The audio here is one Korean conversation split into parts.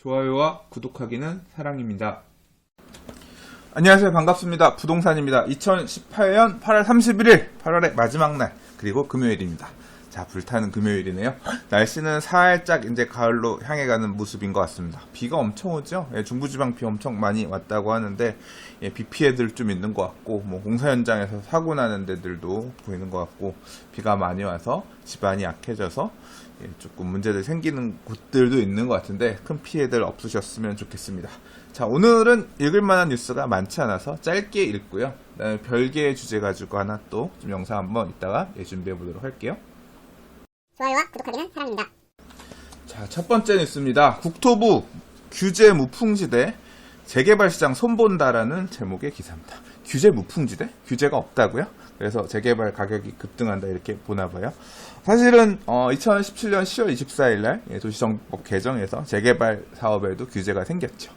좋아요와 구독하기는 사랑입니다. 안녕하세요. 반갑습니다. 부동산입니다. 2018년 8월 31일 8월의 마지막 날 그리고 금요일입니다. 자, 불타는 금요일이네요. 날씨는 살짝 이제 가을로 향해 가는 모습인 것 같습니다. 비가 엄청 오죠? 예, 중부지방 비 엄청 많이 왔다고 하는데 비 피해들 좀 있는 것 같고 뭐 공사 현장에서 사고 나는 데들도 보이는 것 같고 비가 많이 와서 집안이 약해져서 조금 문제들 생기는 곳들도 있는 것 같은데 큰 피해들 없으셨으면 좋겠습니다. 자, 오늘은 읽을 만한 뉴스가 많지 않아서 짧게 읽고요. 그다음에 별개의 주제 가지고 하나 또 좀 영상 한번 이따가 준비해 보도록 할게요. 좋아요와 구독하기는 사랑입니다. 자, 첫 번째 뉴스입니다. 국토부 규제 무풍지대 재개발 시장 손본다라는 제목의 기사입니다. 규제 무풍지대? 규제가 없다고요? 그래서 재개발 가격이 급등한다 이렇게 보나봐요. 사실은 2017년 10월 24일 날 도시정법 개정에서 재개발 사업에도 규제가 생겼죠.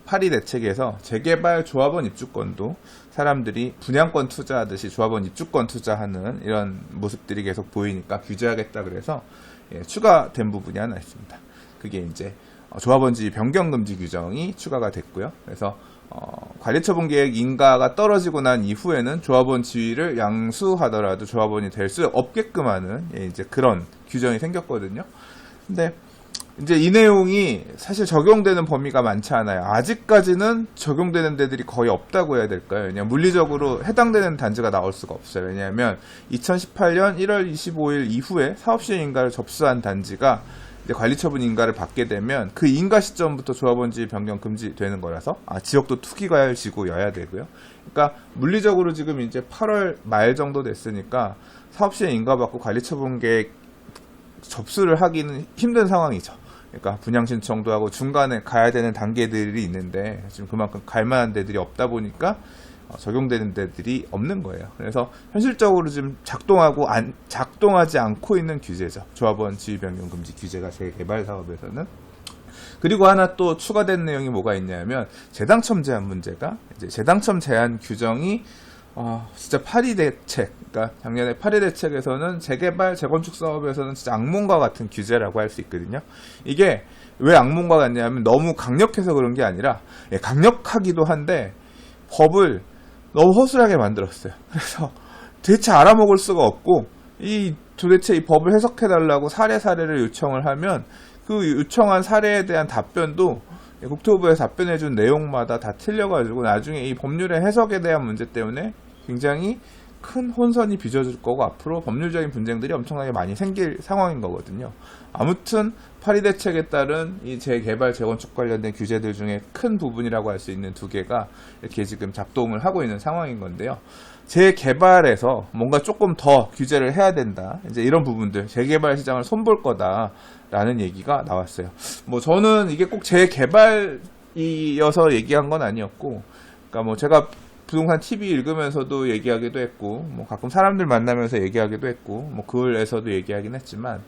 파리 대책에서 재개발 조합원 입주권도 사람들이 분양권 투자하듯이 조합원 입주권 투자하는 이런 모습들이 계속 보이니까 규제하겠다 그래서 추가된 부분이 하나 있습니다. 그게 이제 조합원지 변경 금지 규정이 추가가 됐고요. 그래서 관리처분 계획 인가가 떨어지고 난 이후에는 조합원 지위를 양수하더라도 조합원이 될 수 없게끔 하는 이제 그런 규정이 생겼거든요. 근데 이제 이 내용이 사실 적용되는 범위가 많지 않아요. 아직까지는 적용되는 데들이 거의 없다고 해야 될까요? 왜냐하면 물리적으로 해당되는 단지가 나올 수가 없어요. 왜냐하면 2018년 1월 25일 이후에 사업시행 인가를 접수한 단지가 이제 관리처분 인가를 받게 되면 그 인가 시점부터 조합원지 변경 금지되는 거라서 지역도 투기과열 지구여야 되고요. 그러니까 물리적으로 지금 이제 8월 말 정도 됐으니까 사업시행 인가 받고 관리처분 계획 접수를 하기는 힘든 상황이죠. 그러니까 분양 신청도 하고 중간에 가야 되는 단계들이 있는데 지금 그만큼 갈 만한 데들이 없다 보니까 적용되는 데들이 없는 거예요. 그래서 현실적으로 지금 작동하지 않고 있는 규제죠. 조합원 지위 변경 금지 규제가 재개발 사업에서는. 그리고 하나 또 추가된 내용이 뭐가 있냐면 재당첨 제한 문제가 이제 재당첨 제한 규정이 진짜 파리 대책, 그러니까 작년에 파리 대책에서는 재개발, 재건축 사업에서는 진짜 악몽과 같은 규제라고 할 수 있거든요. 이게 왜 악몽과 같냐면 너무 강력해서 그런 게 아니라, 강력하기도 한데 법을 너무 허술하게 만들었어요. 그래서 대체 알아먹을 수가 없고, 도대체 이 법을 해석해달라고 사례를 요청을 하면 그 요청한 사례에 대한 답변도 국토부에서 답변해준 내용마다 다 틀려가지고 나중에 이 법률의 해석에 대한 문제 때문에 굉장히 큰 혼선이 빚어질 거고 앞으로 법률적인 분쟁들이 엄청나게 많이 생길 상황인 거거든요. 아무튼 파리 대책에 따른 이 재개발, 재건축 관련된 규제들 중에 큰 부분이라고 할 수 있는 두 개가 이렇게 지금 작동을 하고 있는 상황인 건데요. 재개발에서 뭔가 조금 더 규제를 해야 된다. 이제 이런 부분들, 재개발 시장을 손볼 거다라는 얘기가 나왔어요. 뭐 저는 이게 꼭 재개발이어서 얘기한 건 아니었고, 그러니까 뭐 제가 부동산 TV 읽으면서도 얘기하기도 했고, 뭐 가끔 사람들 만나면서 얘기하기도 했고, 뭐 글에서도 얘기하긴 했지만,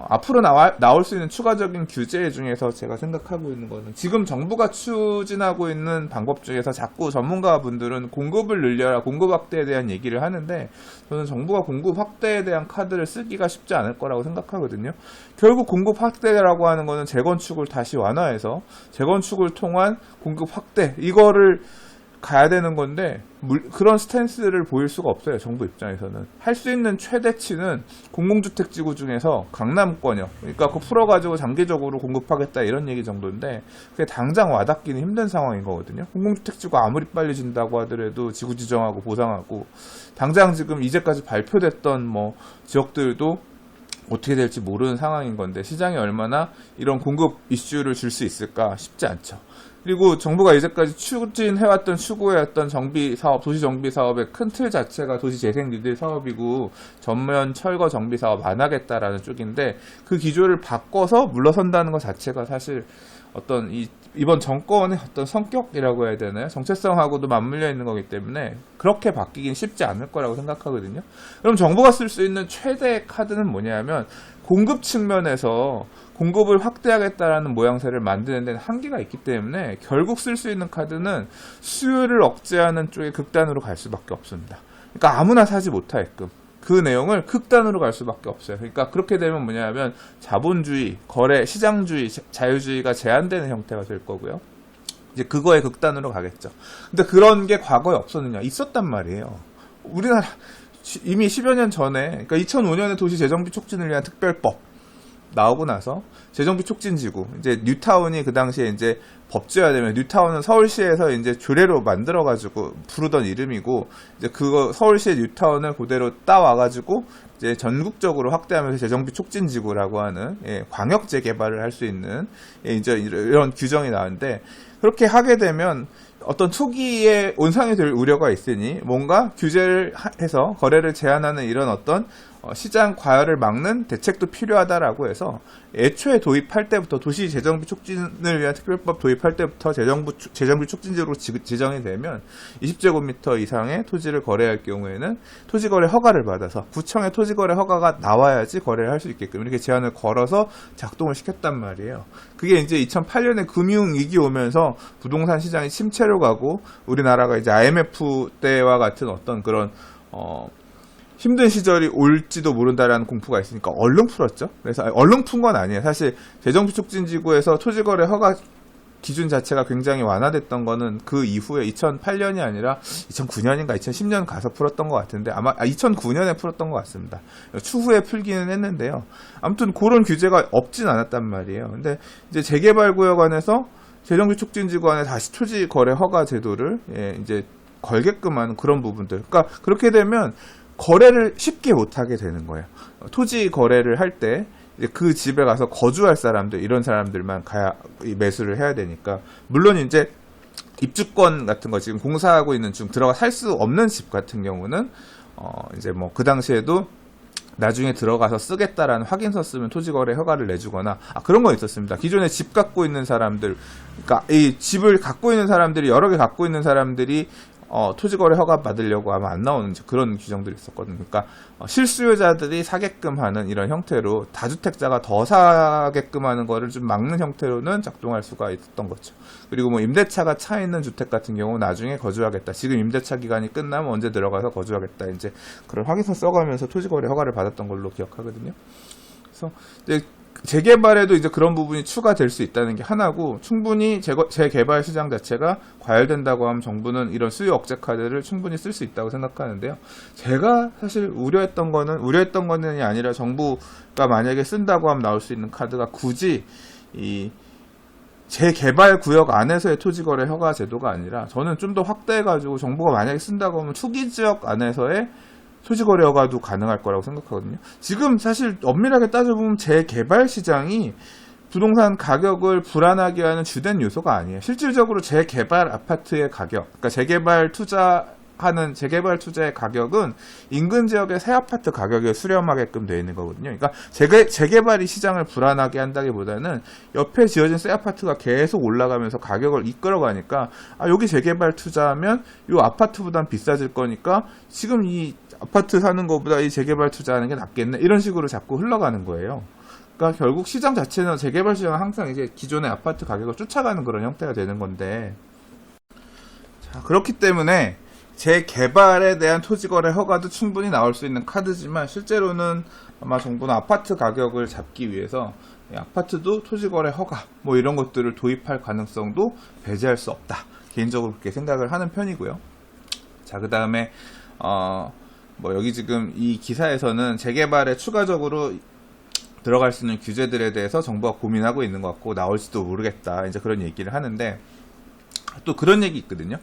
앞으로 나올 수 있는 추가적인 규제 중에서 제가 생각하고 있는 거는 지금 정부가 추진하고 있는 방법 중에서 자꾸 전문가분들은 공급을 늘려라, 공급 확대에 대한 얘기를 하는데 저는 정부가 공급 확대에 대한 카드를 쓰기가 쉽지 않을 거라고 생각하거든요. 결국 공급 확대라고 하는 거는 재건축을 다시 완화해서 재건축을 통한 공급 확대, 이거를 가야 되는 건데 그런 스탠스를 보일 수가 없어요. 정부 입장에서는. 할 수 있는 최대치는 공공주택지구 중에서 강남권이요. 그러니까 그거 풀어가지고 장기적으로 공급하겠다 이런 얘기 정도인데 그게 당장 와닿기는 힘든 상황인 거거든요. 공공주택지구 아무리 빨리 진다고 하더라도 지구 지정하고 보상하고 당장 지금 이제까지 발표됐던 뭐 지역들도 어떻게 될지 모르는 상황인 건데 시장에 얼마나 이런 공급 이슈를 줄 수 있을까 쉽지 않죠. 그리고 정부가 이제까지 추진해왔던 추구해왔던 정비사업, 도시정비사업의 큰 틀 자체가 도시재생 뉴딜 사업이고 전면 철거 정비사업 안 하겠다라는 쪽인데 그 기조를 바꿔서 물러선다는 것 자체가 사실 어떤 이번 정권의 어떤 성격이라고 해야 되나요? 정체성하고도 맞물려 있는 거기 때문에 그렇게 바뀌긴 쉽지 않을 거라고 생각하거든요. 그럼 정부가 쓸 수 있는 최대의 카드는 뭐냐면 공급 측면에서 공급을 확대하겠다라는 모양새를 만드는 데는 한계가 있기 때문에 결국 쓸 수 있는 카드는 수요를 억제하는 쪽에 극단으로 갈 수밖에 없습니다. 그러니까 아무나 사지 못하게끔 그 내용을 극단으로 갈 수밖에 없어요. 그러니까 그렇게 되면 뭐냐면 자본주의, 거래, 시장주의, 자유주의가 제한되는 형태가 될 거고요. 이제 그거의 극단으로 가겠죠. 근데 그런 게 과거에 없었느냐? 있었단 말이에요. 우리나라 이미 10여 년 전에, 그러니까 2005년에 도시재정비 촉진을 위한 특별법 나오고 나서 재정비 촉진지구, 이제 뉴타운이 그 당시에 이제 법제화되면, 뉴타운은 서울시에서 이제 조례로 만들어가지고 부르던 이름이고, 이제 그거 서울시의 뉴타운을 그대로 따와가지고 이제 전국적으로 확대하면서 재정비 촉진지구라고 하는, 예, 광역 재개발을 할 수 있는, 예, 이제 이런 규정이 나왔는데, 그렇게 하게 되면 어떤 투기에 온상이 될 우려가 있으니 뭔가 규제를 해서 거래를 제한하는 이런 어떤 시장 과열을 막는 대책도 필요하다라고 해서 애초에 도입할 때부터, 도시 재정비 촉진을 위한 특별법 도입할 때부터 재정비 촉진지구로 지정이 되면 20제곱미터 이상의 토지를 거래할 경우에는 토지거래 허가를 받아서 구청의 토지거래 허가가 나와야지 거래를 할 수 있게끔 이렇게 제한을 걸어서 작동을 시켰단 말이에요. 그게 이제 2008년에 금융위기 오면서 부동산 시장이 침체로 가고 우리나라가 이제 IMF 때와 같은 어떤 그런 힘든 시절이 올지도 모른다라는 공포가 있으니까 얼른 풀었죠. 그래서 얼른 푼 건 아니에요. 사실 재정비 촉진지구에서 토지거래 허가 기준 자체가 굉장히 완화됐던 거는 그 이후에 2008년이 아니라 2009년인가 2010년 가서 풀었던 것 같은데, 아마 2009년에 풀었던 것 같습니다. 추후에 풀기는 했는데요. 아무튼 그런 규제가 없진 않았단 말이에요. 근데 이제 재개발구역 안에서 재정비 촉진지구 안에 다시 토지거래 허가 제도를, 예, 이제 걸게끔 하는 그런 부분들. 그러니까 그렇게 되면 거래를 쉽게 못하게 되는 거예요. 토지 거래를 할 때 그 집에 가서 거주할 사람들, 이런 사람들만 가야 매수를 해야 되니까, 물론 이제 입주권 같은 거 지금 공사하고 있는 중 들어가 살 수 없는 집 같은 경우는 이제 뭐 그 당시에도 나중에 들어가서 쓰겠다라는 확인서 쓰면 토지거래 허가를 내주거나, 그런 거 있었습니다. 기존에 집 갖고 있는 사람들, 그러니까 이 집을 갖고 있는 사람들이, 여러 개 갖고 있는 사람들이 토지거래 허가 받으려고 하면 안 나오는 그런 규정들이 있었거든요. 그러니까 실수요자들이 사게끔 하는 이런 형태로 다주택자가 더 사게끔 하는 거를 좀 막는 형태로는 작동할 수가 있었던 거죠. 그리고 뭐 임대차가 차 있는 주택 같은 경우 나중에 거주하겠다, 지금 임대차 기간이 끝나면 언제 들어가서 거주하겠다, 이제 그런 확인서 써가면서 토지거래 허가를 받았던 걸로 기억하거든요. 그래서 이제 재개발에도 이제 그런 부분이 추가될 수 있다는 게 하나고, 충분히 재개발 시장 자체가 과열된다고 하면 정부는 이런 수요 억제 카드를 충분히 쓸 수 있다고 생각하는데요. 제가 사실 우려했던 거는 아니라, 정부가 만약에 쓴다고 하면 나올 수 있는 카드가 굳이 이 재개발 구역 안에서의 토지거래 허가 제도가 아니라, 저는 좀 더 확대해가지고 정부가 만약에 쓴다고 하면 투기 지역 안에서의 토지거래 허가도 가능할 거라고 생각하거든요. 지금 사실 엄밀하게 따져보면 재개발 시장이 부동산 가격을 불안하게 하는 주된 요소가 아니에요. 실질적으로 재개발 아파트의 가격, 그러니까 재개발 투자의 가격은 인근 지역의 새 아파트 가격에 수렴하게끔 되어 있는 거거든요. 그러니까 재개발이 시장을 불안하게 한다기보다는 옆에 지어진 새 아파트가 계속 올라가면서 가격을 이끌어가니까, 여기 재개발 투자하면 이 아파트보단 비싸질 거니까 지금 이 아파트 사는 것보다 이 재개발 투자하는 게 낫겠네, 이런 식으로 자꾸 흘러가는 거예요. 그러니까 결국 시장 자체는, 재개발 시장은 항상 이제 기존의 아파트 가격을 쫓아가는 그런 형태가 되는 건데, 자, 그렇기 때문에 재개발에 대한 토지거래 허가도 충분히 나올 수 있는 카드지만, 실제로는 아마 정부는 아파트 가격을 잡기 위해서 아파트도 토지거래 허가 뭐 이런 것들을 도입할 가능성도 배제할 수 없다, 개인적으로 그렇게 생각을 하는 편이고요. 자, 그 다음에 뭐 여기 지금 이 기사에서는 재개발에 추가적으로 들어갈 수 있는 규제들에 대해서 정부가 고민하고 있는 것 같고, 나올지도 모르겠다, 이제 그런 얘기를 하는데, 또 그런 얘기 있거든요.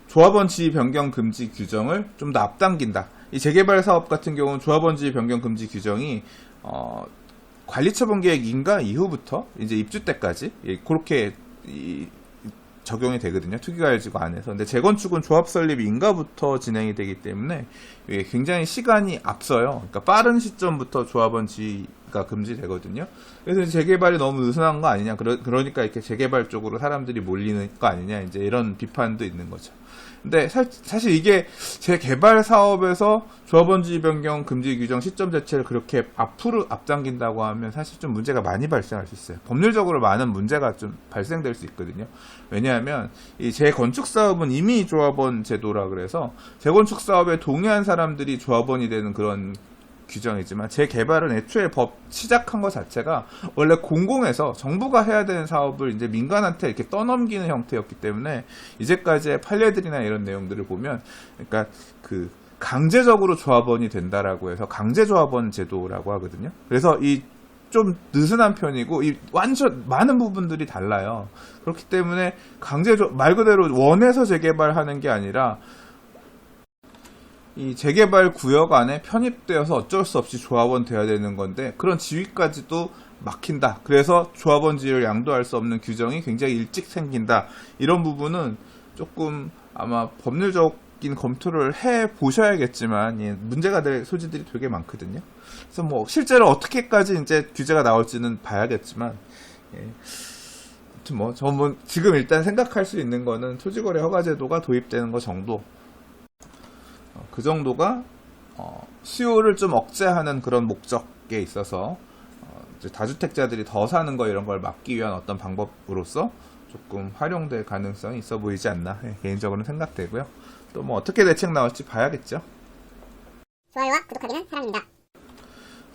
조합원 지위 변경 금지 규정을 좀 더 앞당긴다. 이 재개발 사업 같은 경우는 조합원 지위 변경 금지 규정이 관리처분 계획 인가 이후부터 이제 입주 때까지 그렇게 적용이 되거든요. 투기과열지구 안에서. 근데 재건축은 조합 설립 인가부터 진행이 되기 때문에 굉장히 시간이 앞서요. 그러니까 빠른 시점부터 조합원 지위가 금지되거든요. 그래서 재개발이 너무 느슨한 거 아니냐, 그러니까 이렇게 재개발 쪽으로 사람들이 몰리는 거 아니냐, 이제 이런 비판도 있는 거죠. 근데 사실 이게 재개발 사업에서 조합원 지위 변경 금지 규정 시점 자체를 그렇게 앞으로 앞당긴다고 하면 사실 좀 문제가 많이 발생할 수 있어요. 법률적으로 많은 문제가 좀 발생될 수 있거든요. 왜냐하면 이 재건축 사업은 이미 조합원 제도라 그래서 재건축 사업에 동의한 사람 사람들이 조합원이 되는 그런 규정이지만 재개발은 애초에 법 시작한 것 자체가 원래 공공에서 정부가 해야 되는 사업을 이제 민간한테 이렇게 떠넘기는 형태였기 때문에 이제까지의 판례들이나 이런 내용들을 보면 그러니까 그 강제적으로 조합원이 된다라고 해서 강제조합원 제도라고 하거든요. 그래서 이 좀 느슨한 편이고 이 완전 많은 부분들이 달라요. 그렇기 때문에 말 그대로 원해서 재개발하는 게 아니라 이 재개발 구역 안에 편입되어서 어쩔 수 없이 조합원 돼야 되는 건데 그런 지위까지도 막힌다. 그래서 조합원 지위를 양도할 수 없는 규정이 굉장히 일찍 생긴다. 이런 부분은 조금 아마 법률적인 검토를 해 보셔야겠지만 예, 문제가 될 소지들이 되게 많거든요. 그래서 뭐 실제로 어떻게까지 이제 규제가 나올지는 봐야겠지만 예. 아무튼 뭐 저는 지금 일단 생각할 수 있는 거는 토지거래 허가제도가 도입되는 거 정도. 그 정도가 수요를 좀 억제하는 그런 목적에 있어서 이제 다주택자들이 더 사는 거 이런 걸 막기 위한 어떤 방법으로서 조금 활용될 가능성이 있어 보이지 않나 개인적으로는 생각되고요. 또 뭐 어떻게 대책 나올지 봐야겠죠. 좋아요와 구독하기는 사랑입니다.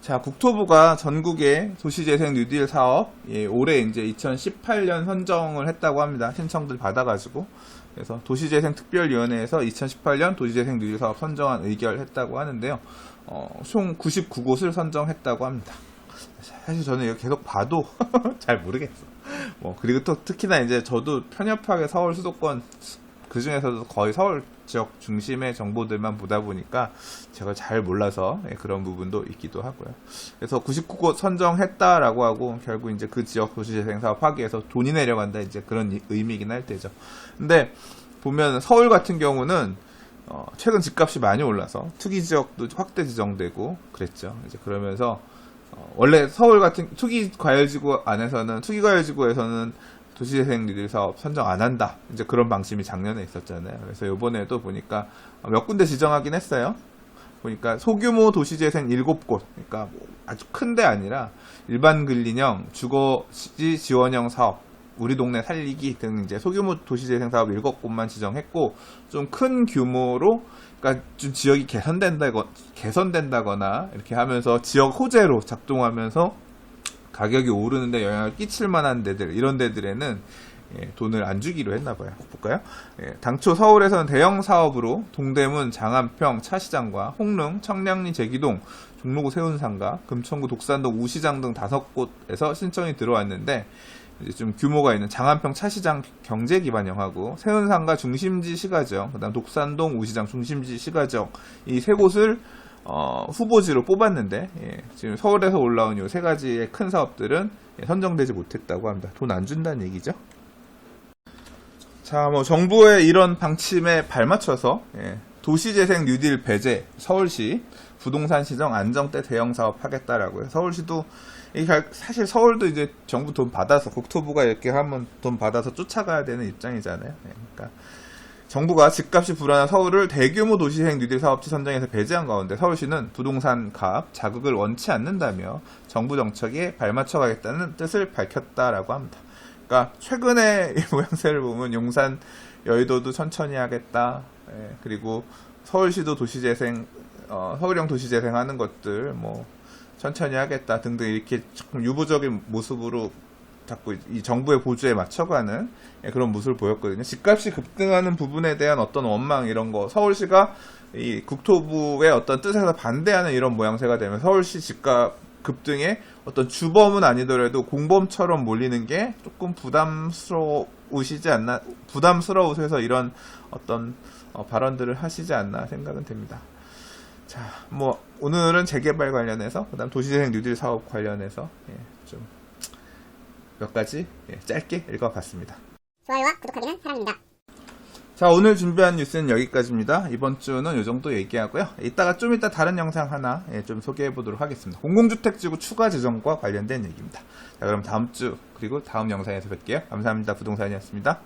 자, 국토부가 전국의 도시재생 뉴딜 사업 올해 이제 2018년 선정을 했다고 합니다. 신청들 받아가지고. 그래서 도시재생특별위원회에서 2018년 도시재생 뉴딜 사업 선정안 의결했다고 하는데요. 총 99곳을 선정했다고 합니다. 사실 저는 이거 계속 봐도 잘 모르겠어. 그리고 또 특히나 이제 저도 편협하게 서울 수도권 그 중에서도 거의 서울 지역 중심의 정보들만 보다 보니까 제가 잘 몰라서 그런 부분도 있기도 하고요. 그래서 99곳 선정했다라고 하고 결국 이제 그 지역 도시재생 사업 하기위해서 돈이 내려간다 이제 그런 의미긴 할 테죠. 근데 보면 서울 같은 경우는 최근 집값이 많이 올라서 투기 지역도 확대 지정되고 그랬죠. 이제 그러면서 원래 서울 같은 투기 과열지구에서는 도시재생 뉴딜 사업 선정 안 한다. 이제 그런 방침이 작년에 있었잖아요. 그래서 이번에도 보니까 몇 군데 지정하긴 했어요. 보니까 소규모 도시재생 7곳. 그러니까 아주 큰 데 아니라 일반 근린형, 주거지 지원형 사업, 우리 동네 살리기 등 이제 소규모 도시재생 사업 7곳만 지정했고 좀 큰 규모로 그러니까 좀 지역이 개선된다거나 이렇게 하면서 지역 호재로 작동하면서 가격이 오르는데 영향을 끼칠 만한 데들, 이런 데들에는 돈을 안 주기로 했나 봐요. 볼까요? 당초 서울에서는 대형 사업으로 동대문, 장안평, 차시장과 홍릉, 청량리, 제기동, 종로구 세운상가, 금천구 독산동, 우시장 등 5곳에서 신청이 들어왔는데 이제 좀 규모가 있는 장안평, 차시장 경제기반형하고 세운상가 중심지 시가지역, 그다음 독산동, 우시장 중심지 시가지역 이 세 곳을 후보지로 뽑았는데 지금 서울에서 올라온 이 세 가지의 큰 사업들은 선정되지 못했다고 합니다. 돈 안 준다는 얘기죠. 자, 뭐 정부의 이런 방침에 발맞춰서 도시재생 뉴딜 배제 서울시 부동산 시정 안정대 대형 사업 하겠다라고요. 서울시도 사실 서울도 이제 정부 돈 받아서 국토부가 이렇게 하면 돈 받아서 쫓아가야 되는 입장이잖아요. 그러니까 정부가 집값이 불안한 서울을 대규모 도시재생 뉴딜 사업지 선정에서 배제한 가운데 서울시는 부동산 가압, 자극을 원치 않는다며 정부 정책에 발맞춰 가겠다는 뜻을 밝혔다라고 합니다. 그러니까 최근에 이 모양새를 보면 용산, 여의도도 천천히 하겠다. 그리고 서울시도 도시재생, 서울형 도시재생 하는 것들 뭐 천천히 하겠다 등등 이렇게 조금 유보적인 모습으로 자꾸 이 정부의 보조에 맞춰가는 그런 모습을 보였거든요. 집값이 급등하는 부분에 대한 어떤 원망 이런 거 서울시가 이 국토부의 어떤 뜻에서 반대하는 이런 모양새가 되면 서울시 집값 급등에 어떤 주범은 아니더라도 공범처럼 몰리는 게 조금 부담스러우셔서 이런 어떤 발언들을 하시지 않나 생각은 됩니다. 자, 뭐 오늘은 재개발 관련해서 그다음 도시재생 뉴딜 사업 관련해서 좀 몇 가지 짧게 읽어봤습니다. 좋아요와 구독하기는 사랑입니다. 자, 오늘 준비한 뉴스는 여기까지입니다. 이번 주는 이 정도 얘기하고요. 좀 이따 다른 영상 하나 좀 소개해 보도록 하겠습니다. 공공주택지구 추가 지정과 관련된 얘기입니다. 자, 그럼 다음 주 그리고 다음 영상에서 뵐게요. 감사합니다. 부동산이었습니다.